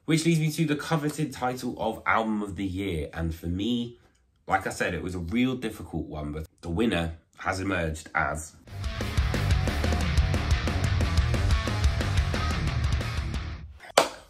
Which leads me to the coveted title of Album of the Year. And for me, like I said, it was a real difficult one, but the winner has emerged as...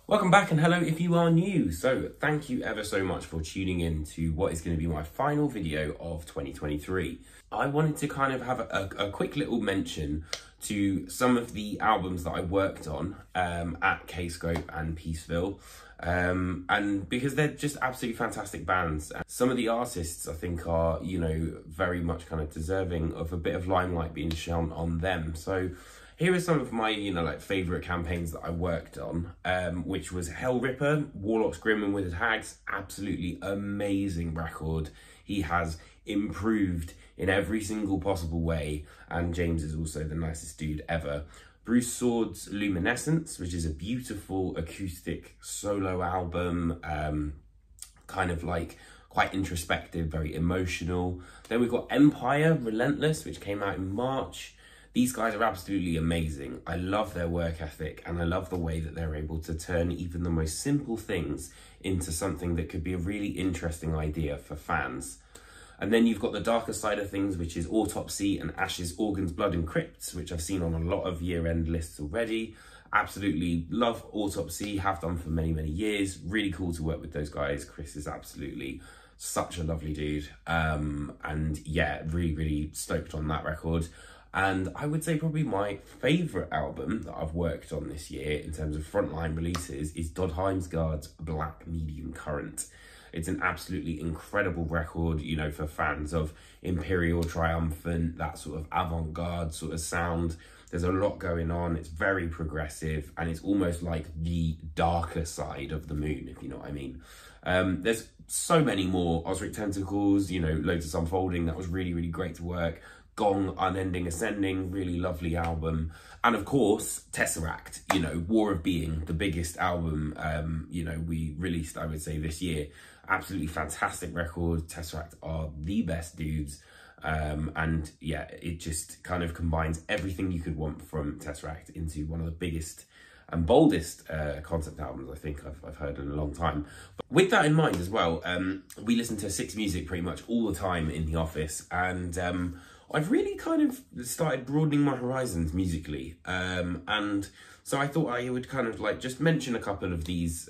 Welcome back, and hello if you are new. So thank you ever so much for tuning in to what is going to be my final video of 2023. I wanted to kind of have a quick little mention to some of the albums that I worked on at Kscope and Peaceville. And because they're just absolutely fantastic bands. Some of the artists I think are, you know, very much kind of deserving of a bit of limelight being shone on them. So here are some of my, you know, like favourite campaigns that I worked on, which was Hellripper, Warlocks, Grim and Withered Hags. Absolutely amazing record. He has improved in every single possible way, and James is also the nicest dude ever. Bruce Sword's Luminescence, which is a beautiful acoustic solo album, kind of like quite introspective, very emotional. Then we've got Empire, Relentless, which came out in March. These guys are absolutely amazing. I love their work ethic, and I love the way that they're able to turn even the most simple things into something that could be a really interesting idea for fans. And then you've got the darker side of things, which is Autopsy and Ashes, Organs, Blood and Crypts, which I've seen on a lot of year-end lists already. Absolutely love Autopsy, have done for many, many years. Really cool to work with those guys. Chris is absolutely such a lovely dude. And yeah, really, really stoked on that record. And I would say probably my favourite album that I've worked on this year in terms of frontline releases is Dod Heimsgard's Black Medium Current. It's an absolutely incredible record, you know, for fans of Imperial, Triumphant, that sort of avant-garde sort of sound. There's a lot going on, it's very progressive, and it's almost like the darker side of the moon, if you know what I mean. There's so many more. Osric Tentacles, you know, Lotus Unfolding, that was really, really great to work. Gong, Unending Ascending, really lovely album. And of course, Tesseract, you know, War of Being, the biggest album, you know, we released, I would say, this year. Absolutely fantastic record. Tesseract are the best dudes. And yeah, it just kind of combines everything you could want from Tesseract into one of the biggest and boldest concept albums I think I've heard in a long time. But with that in mind as well, we listen to Six Music pretty much all the time in the office, and I've really kind of started broadening my horizons musically. And so I thought I would kind of like just mention a couple of these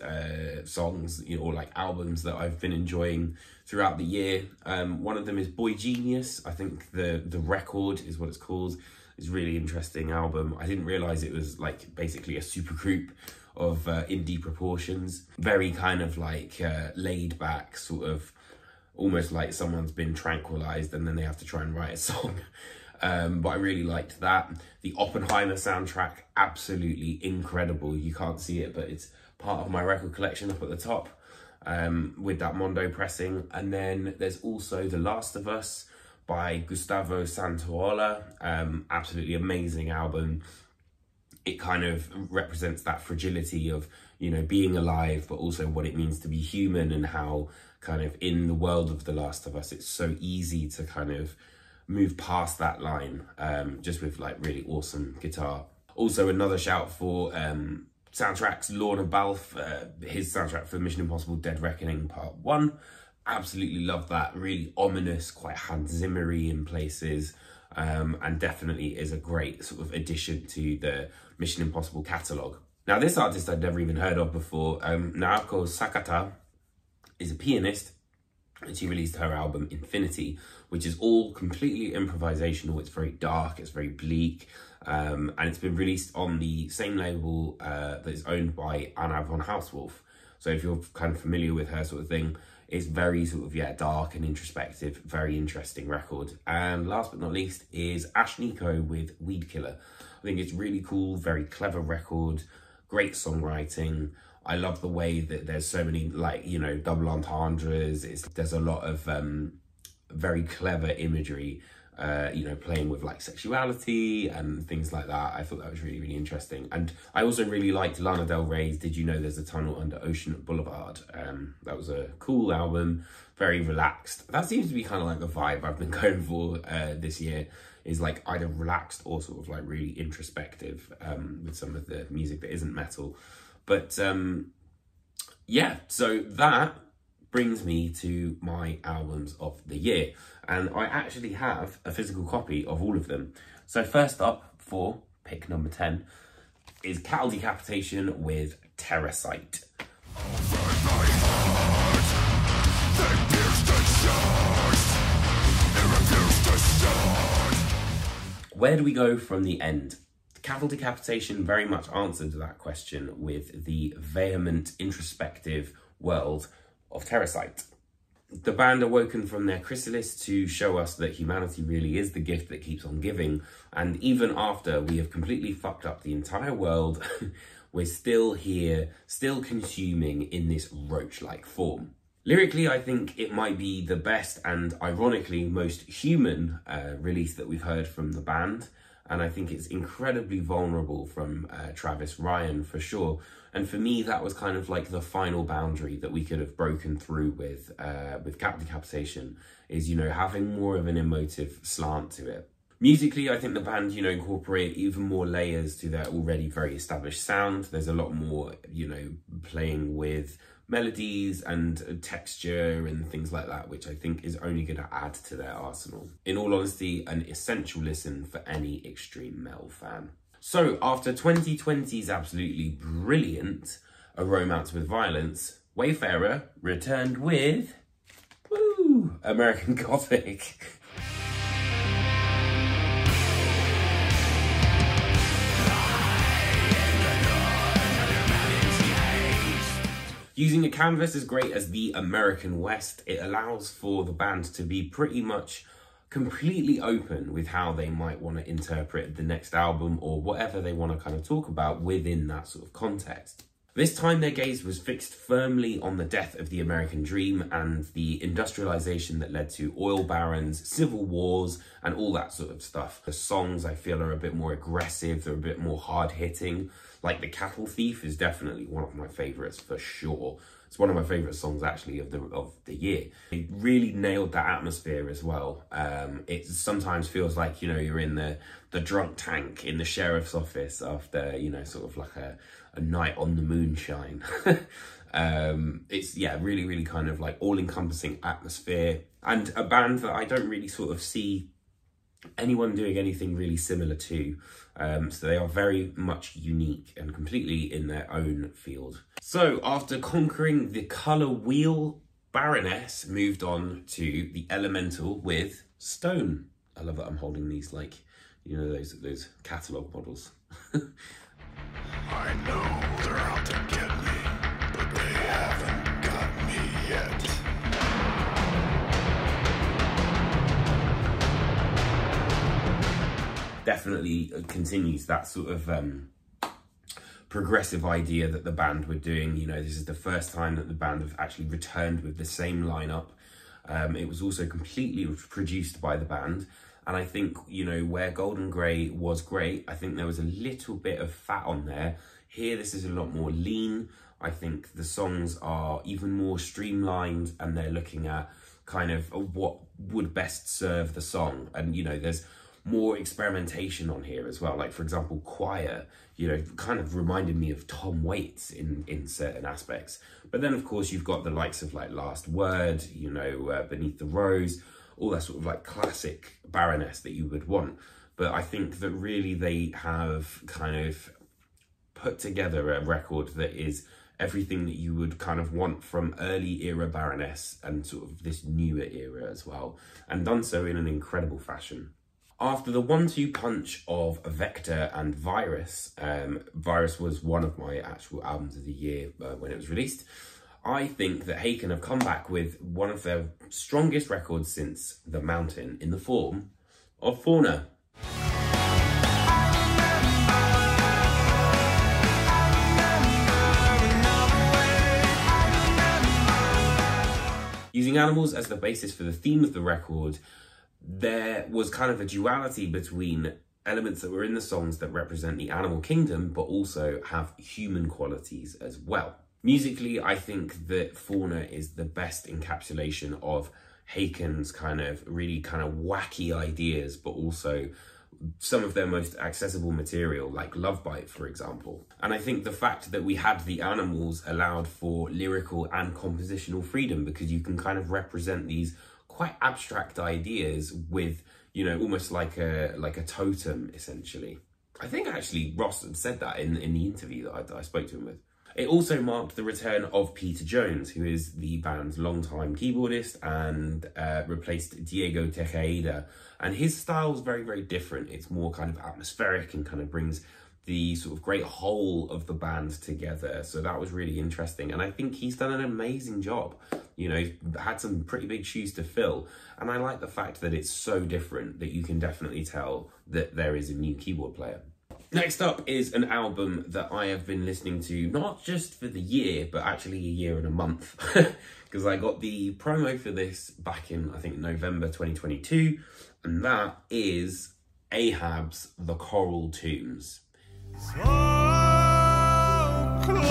songs, you know, or like albums that I've been enjoying throughout the year. One of them is Boy Genius. I think the record is what it's called. It's a really interesting album. I didn't realise it was like basically a supergroup of indie proportions. Very kind of like laid back, sort of almost like someone's been tranquilized and then they have to try and write a song. But I really liked that. The Oppenheimer soundtrack, absolutely incredible. You can't see it, but it's part of my record collection up at the top, with that Mondo pressing. And then there's also The Last of Us by Gustavo Santaola. Absolutely amazing album. It kind of represents that fragility of, you know, being alive, but also what it means to be human, and how kind of in the world of The Last of Us, it's so easy to kind of move past that line, just with like really awesome guitar. Also another shout for soundtracks, Lorna Balfe, his soundtrack for Mission Impossible Dead Reckoning Part 1. Absolutely love that, really ominous, quite Hans Zimmer-y in places, and definitely is a great sort of addition to the Mission Impossible catalogue. Now this artist I'd never even heard of before, Naoko Sakata, is a pianist, and she released her album Infinity, which is all completely improvisational. It's very dark, it's very bleak, and it's been released on the same label that is owned by Anna von Hauswolf. So if you're kind of familiar with her sort of thing, it's very sort of, yeah, dark and introspective, very interesting record. And last but not least is Ashnikko with Weed Killer. I think it's really cool, very clever record, great songwriting. I love the way that there's so many, like, you know, double entendres. There's a lot of very clever imagery, you know, playing with like sexuality and things like that. I thought that was really, really interesting. And I also really liked Lana Del Rey's Did You Know There's a Tunnel Under Ocean Boulevard. That was a cool album, very relaxed. That seems to be kind of like the vibe I've been going for this year, is like either relaxed or sort of like really introspective with some of the music that isn't metal. But yeah, so that brings me to my albums of the year. And I actually have a physical copy of all of them. So first up for pick number 10 is Cattle Decapitation with Terrorsight. Where do we go from the end? Cattle Decapitation very much answered that question with the vehement, introspective world of Terrorsight. The band awoken from their chrysalis to show us that humanity really is the gift that keeps on giving, and even after we have completely fucked up the entire world, we're still here, still consuming in this roach-like form. Lyrically, I think it might be the best and ironically most human release that we've heard from the band. And I think it's incredibly vulnerable from Travis Ryan for sure. And for me, that was kind of like the final boundary that we could have broken through with Cattle Decapitation, is, you know, having more of an emotive slant to it. Musically, I think the band, you know, incorporate even more layers to their already very established sound. There's a lot more, you know, playing with melodies and texture and things like that, which I think is only going to add to their arsenal. In all honesty, an essential listen for any extreme metal fan. So after 2020's absolutely brilliant A Romance with Violence, Wayfarer returned with American Gothic. Using a canvas as great as the American West, it allows for the band to be pretty much completely open with how they might want to interpret the next album or whatever they want to kind of talk about within that sort of context. This time their gaze was fixed firmly on the death of the American dream and the industrialization that led to oil barons, civil wars, and all that sort of stuff. The songs, I feel, are a bit more aggressive, they're a bit more hard-hitting. Like The Cattle Thief is definitely one of my favourites for sure. It's one of my favourite songs actually of the year. It really nailed that atmosphere as well. It sometimes feels like, you know, you're in the drunk tank in the sheriff's office after, you know, sort of like a night on the moonshine. It's, yeah, really, really kind of like all-encompassing atmosphere, and a band that I don't really sort of see anyone doing anything really similar to. So they are very much unique and completely in their own field. So after conquering the colour wheel, Baroness moved on to the Elemental with Stone. I love that I'm holding these, like, you know, those catalogue models. I know they're out to get me, but they haven't got me yet. Definitely continues that sort of progressive idea that the band were doing. You know, this is the first time that the band have actually returned with the same lineup. It was also completely produced by the band. And I think, you know, where Golden Grey was great, I think there was a little bit of fat on there. Here, this is a lot more lean. I think the songs are even more streamlined and they're looking at kind of what would best serve the song. And, you know, there's more experimentation on here as well. Like, for example, Choir, you know, kind of reminded me of Tom Waits in certain aspects. But then, of course, you've got the likes of like Last Word, you know, Beneath the Rose, all that sort of like classic Baroness that you would want. But I think that really they have kind of put together a record that is everything that you would kind of want from early era Baroness and sort of this newer era as well, and done so in an incredible fashion. After the 1-2 punch of Vector and Virus, Virus was one of my actual albums of the year when it was released. I think that Haken have come back with one of their strongest records since The Mountain in the form of Fauna. Using animals as the basis for the theme of the record, there was kind of a duality between elements that were in the songs that represent the animal kingdom, but also have human qualities as well. Musically, I think that Fauna is the best encapsulation of Haken's kind of really kind of wacky ideas, but also some of their most accessible material, like Love Bite, for example. And I think the fact that we had the animals allowed for lyrical and compositional freedom, because you can kind of represent these quite abstract ideas with, you know, almost like a totem, essentially. I think actually Ross had said that in the interview that I spoke to him with. It also marked the return of Peter Jones, who is the band's longtime keyboardist and replaced Diego Tejeda. And his style is very, very different. It's more kind of atmospheric and kind of brings the sort of great whole of the band together. So that was really interesting. And I think he's done an amazing job. You know, he's had some pretty big shoes to fill. And I like the fact that it's so different that you can definitely tell that there is a new keyboard player. Next up is an album that I have been listening to, not just for the year, but actually a year and a month. Because I got the promo for this back in, I think, November 2022. And that is Ahab's The Coral Tombs. So close.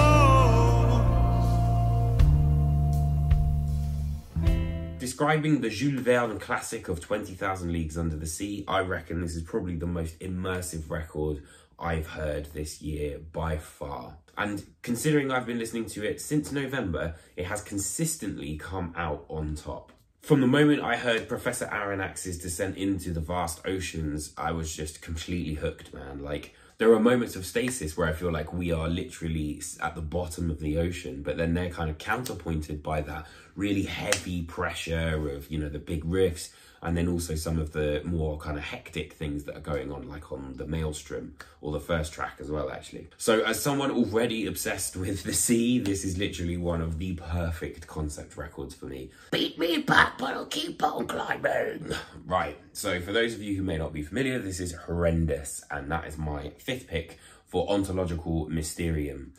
Describing the Jules Verne classic of 20,000 Leagues Under the Sea, I reckon this is probably the most immersive record I've heard this year by far. And considering I've been listening to it since November, it has consistently come out on top. From the moment I heard Professor Aronnax's descent into the vast oceans, I was just completely hooked, man. Like, there are moments of stasis where I feel like we are literally at the bottom of the ocean, but then they're kind of counterpointed by that really heavy pressure of, you know, the big riffs, and then also some of the more kind of hectic things that are going on, like on the Maelstrom, or the first track as well, actually. So as someone already obsessed with the sea, this is literally one of the perfect concept records for me. Beat me back, but I'll keep on climbing. Right, so for those of you who may not be familiar, this is horrendous, and that is my fifth pick for Ontological Mysterium.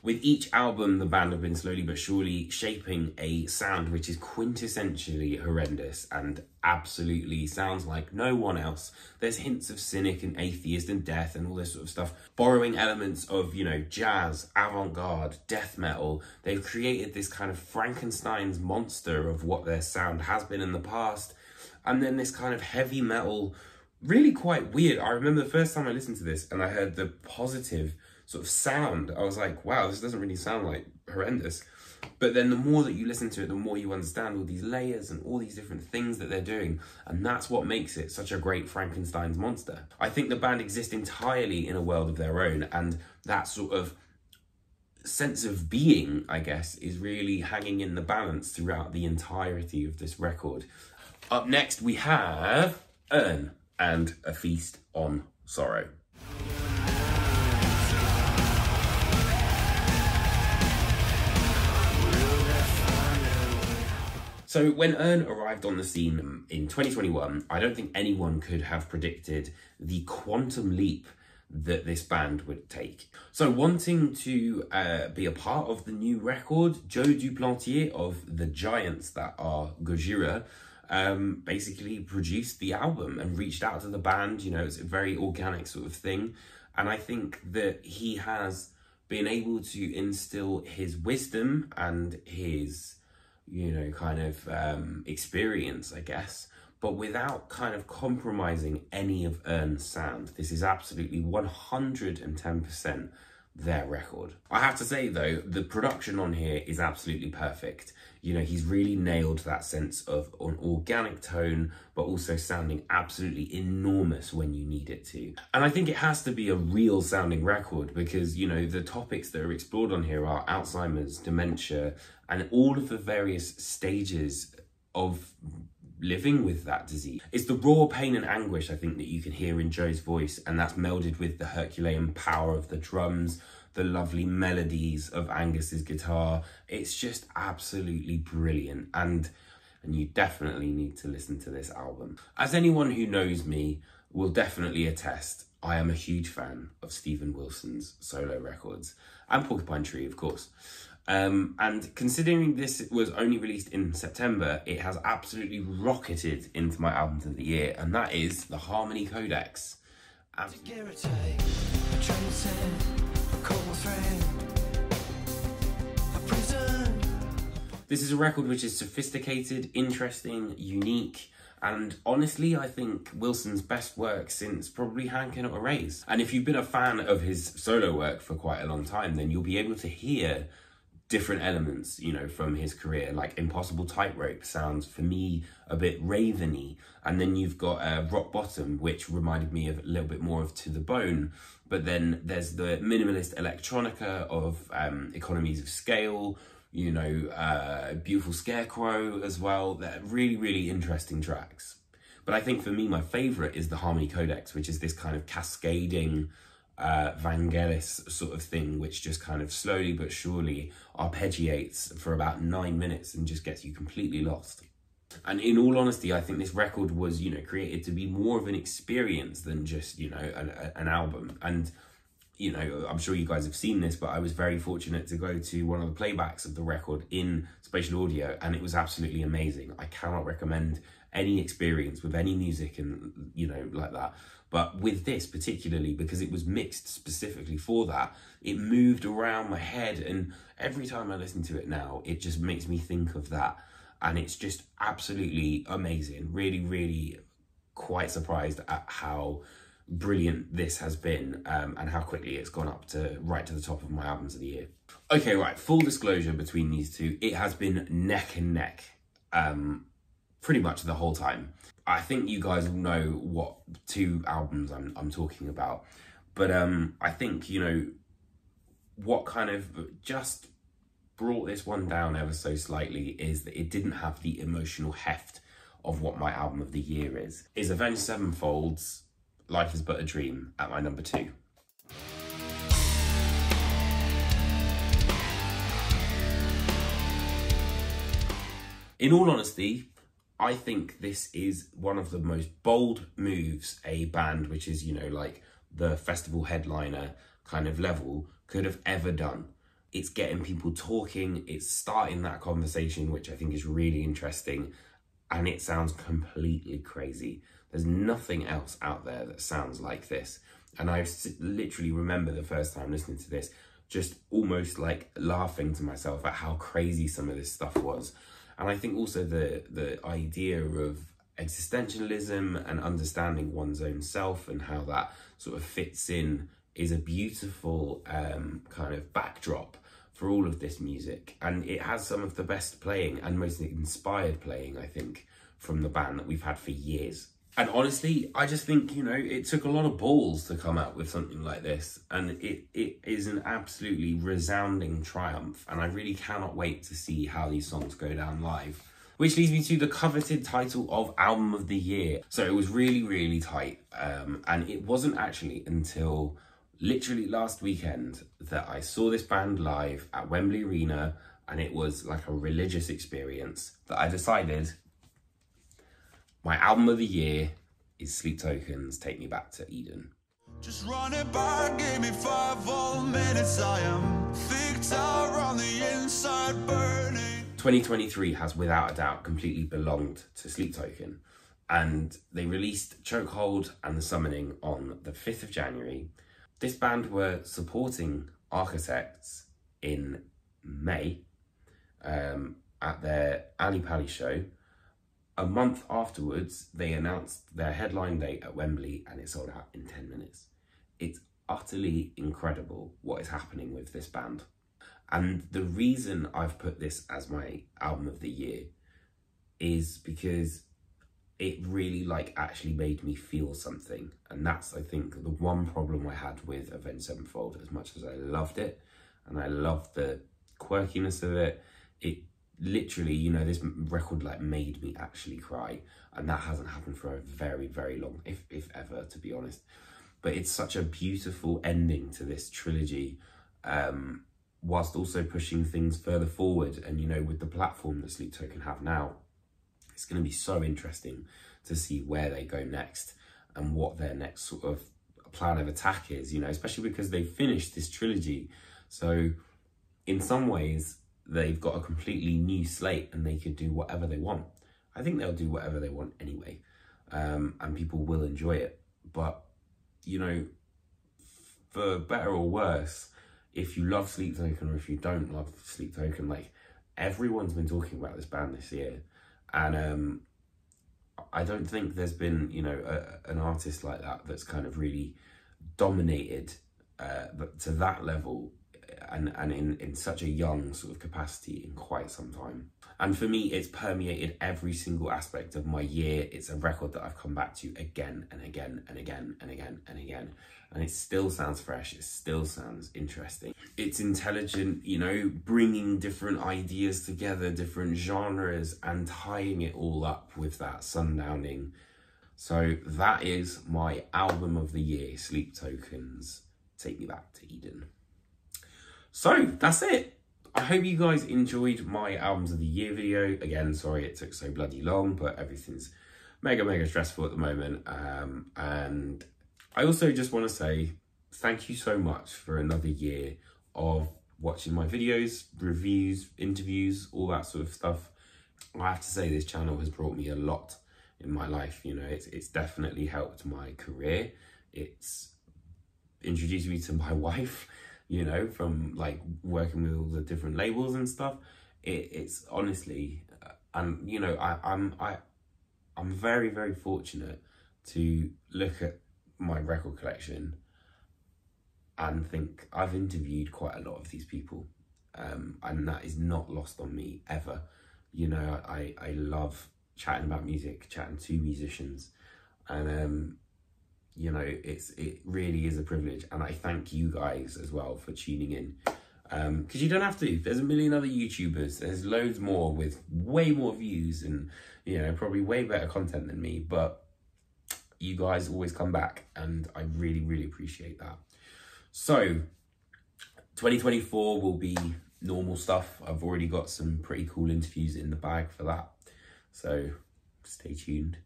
With each album, the band have been slowly but surely shaping a sound which is quintessentially horrendous and absolutely sounds like no one else. There's hints of cynic and atheist and death and all this sort of stuff, borrowing elements of, you know, jazz, avant-garde, death metal. They've created this kind of Frankenstein's monster of what their sound has been in the past. And then this kind of heavy metal, really quite weird. I remember the first time I listened to this and I heard the positive sort of sound, I was like, wow, this doesn't really sound like horrendous. But then the more that you listen to it, the more you understand all these layers and all these different things that they're doing. And that's what makes it such a great Frankenstein's monster. I think the band exists entirely in a world of their own. And that sort of sense of being, I guess, is really hanging in the balance throughout the entirety of this record. Up next, we have Urn and A Feast on Sorrow. So when Urn arrived on the scene in 2021, I don't think anyone could have predicted the quantum leap that this band would take. So wanting to be a part of the new record, Joe Duplantier of the giants that are Gojira basically produced the album and reached out to the band. You know, it's a very organic sort of thing. And I think that he has been able to instill his wisdom and his, you know, kind of experience, I guess, but without kind of compromising any of Urn's sound. This is absolutely 110% their record. I have to say though, the production on here is absolutely perfect. You know, he's really nailed that sense of an organic tone, but also sounding absolutely enormous when you need it to. And I think it has to be a real sounding record because, you know, the topics that are explored on here are Alzheimer's, dementia, and all of the various stages of living with that disease. It's the raw pain and anguish, I think, that you can hear in Joe's voice, and that's melded with the Herculean power of the drums, the lovely melodies of Angus's guitar. It's just absolutely brilliant, and you definitely need to listen to this album. As anyone who knows me will definitely attest, I am a huge fan of Steven Wilson's solo records, and Porcupine Tree, of course. And considering this was only released in September, it has absolutely rocketed into my albums of the year, and that is the Harmony Codex. This is a record which is sophisticated, interesting, unique, and honestly, I think Wilson's best work since probably Hand Cannot Erase. And if you've been a fan of his solo work for quite a long time, then you'll be able to hear different elements, you know, from his career. Like Impossible Tightrope sounds, for me, a bit raveny. And then you've got Rock Bottom, which reminded me of a little bit more of To The Bone. But then there's the minimalist electronica of Economies of Scale, you know, Beautiful Scarecrow as well. They're really, really interesting tracks. But I think for me, my favourite is the Harmony Codex, which is this kind of cascading Vangelis sort of thing, which just kind of slowly but surely arpeggiates for about 9 minutes and just gets you completely lost. And in all honesty, I think this record was, you know, created to be more of an experience than just, you know, an album. And, you know, I'm sure you guys have seen this, but I was very fortunate to go to one of the playbacks of the record in spatial audio, and it was absolutely amazing. I cannot recommend any experience with any music and, you know, like that. But with this particularly, because it was mixed specifically for that, it moved around my head, and every time I listen to it now, it just makes me think of that. And it's just absolutely amazing. Really, really quite surprised at how brilliant this has been, and how quickly it's gone up to right to the top of my albums of the year. Okay, right, full disclosure between these two, it has been neck and neck pretty much the whole time. I think you guys will know what two albums I'm talking about, but I think, you know, what kind of just brought this one down ever so slightly is that it didn't have the emotional heft of what my album of the year is Avenged Sevenfold's Life Is But a Dream at my number 2. In all honesty, I think this is one of the most bold moves a band which is, you know, like the festival headliner kind of level could have ever done. It's getting people talking, it's starting that conversation, which I think is really interesting, and it sounds completely crazy. There's nothing else out there that sounds like this. And I literally remember the first time listening to this, just almost like laughing to myself at how crazy some of this stuff was. And I think also the idea of existentialism and understanding one's own self and how that sort of fits in is a beautiful kind of backdrop for all of this music. And it has some of the best playing and most inspired playing, I think, from the band that we've had for years. And honestly, I just think, you know, it took a lot of balls to come out with something like this. And it is an absolutely resounding triumph. And I really cannot wait to see how these songs go down live. Which leads me to the coveted title of Album of the Year. So it was really, really tight. And it wasn't actually until literally last weekend that I saw this band live at Wembley Arena. And it was like a religious experience that I decided my album of the year is Sleep Token's Take Me Back to Eden. Just run it back, give me 5 whole minutes. I am thick tower on the inside burning. 2023 has without a doubt completely belonged to Sleep Token, and they released Chokehold and The Summoning on the 5th of January. This band were supporting Architects in May at their Ali Pali show. A month afterwards, they announced their headline date at Wembley, and it sold out in 10 minutes. It's utterly incredible what is happening with this band. And the reason I've put this as my album of the year is because it really actually made me feel something. And that's, I think, the one problem I had with Avenged Sevenfold. As much as I loved it, and I loved the quirkiness of it, it literally, you know, this record made me actually cry, and that hasn't happened for a very, very long, if ever, to be honest. But it's such a beautiful ending to this trilogy, whilst also pushing things further forward. And, you know, with the platform that Sleep Token have now, it's going to be so interesting to see where they go next and what their next sort of plan of attack is, you know, especially because they've finished this trilogy. So in some ways, they've got a completely new slate and they could do whatever they want. I think they'll do whatever they want anyway, and people will enjoy it. But, you know, for better or worse, if you love Sleep Token or if you don't love Sleep Token, everyone's been talking about this band this year, and I don't think there's been, you know, an artist like that that's kind of really dominated to that level and in such a young sort of capacity in quite some time. And for me, it's permeated every single aspect of my year. It's a record that I've come back to again and again and again and again and again. And it still sounds fresh. It still sounds interesting. It's intelligent, you know, bringing different ideas together, different genres, and tying it all up with that sundowning. So that is my album of the year, Sleep Tokens, Take Me Back to Eden. So that's it. I hope you guys enjoyed my albums of the year video. Again, sorry it took so bloody long, but everything's mega stressful at the moment. And I also just want to say thank you so much for another year of watching my videos, reviews, interviews, all that sort of stuff. I have to say this channel has brought me a lot in my life. You know, it's definitely helped my career. It's introduced me to my wife, you know, from like working with all the different labels and stuff. It's honestly, and you know, I'm very fortunate to look at my record collection and think I've interviewed quite a lot of these people, and that is not lost on me ever. You know, I love chatting about music, chatting to musicians, and you know, it really is a privilege, and I thank you guys as well for tuning in, because you don't have to. There's a million other YouTubers, there's loads more with way more views and, you know, probably way better content than me, but you guys always come back, and I really appreciate that. So 2024 will be normal stuff. I've already got some pretty cool interviews in the bag for that, so stay tuned.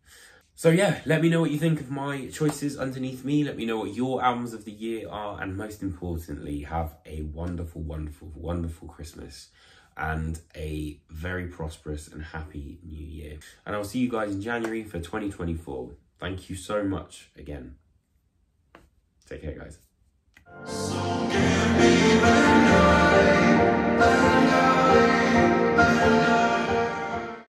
So yeah, let me know what you think of my choices underneath me. Let me know what your albums of the year are, and most importantly, have a wonderful Christmas and a very prosperous and happy new year. And I'll see you guys in January for 2024. Thank you so much again. Take care, guys.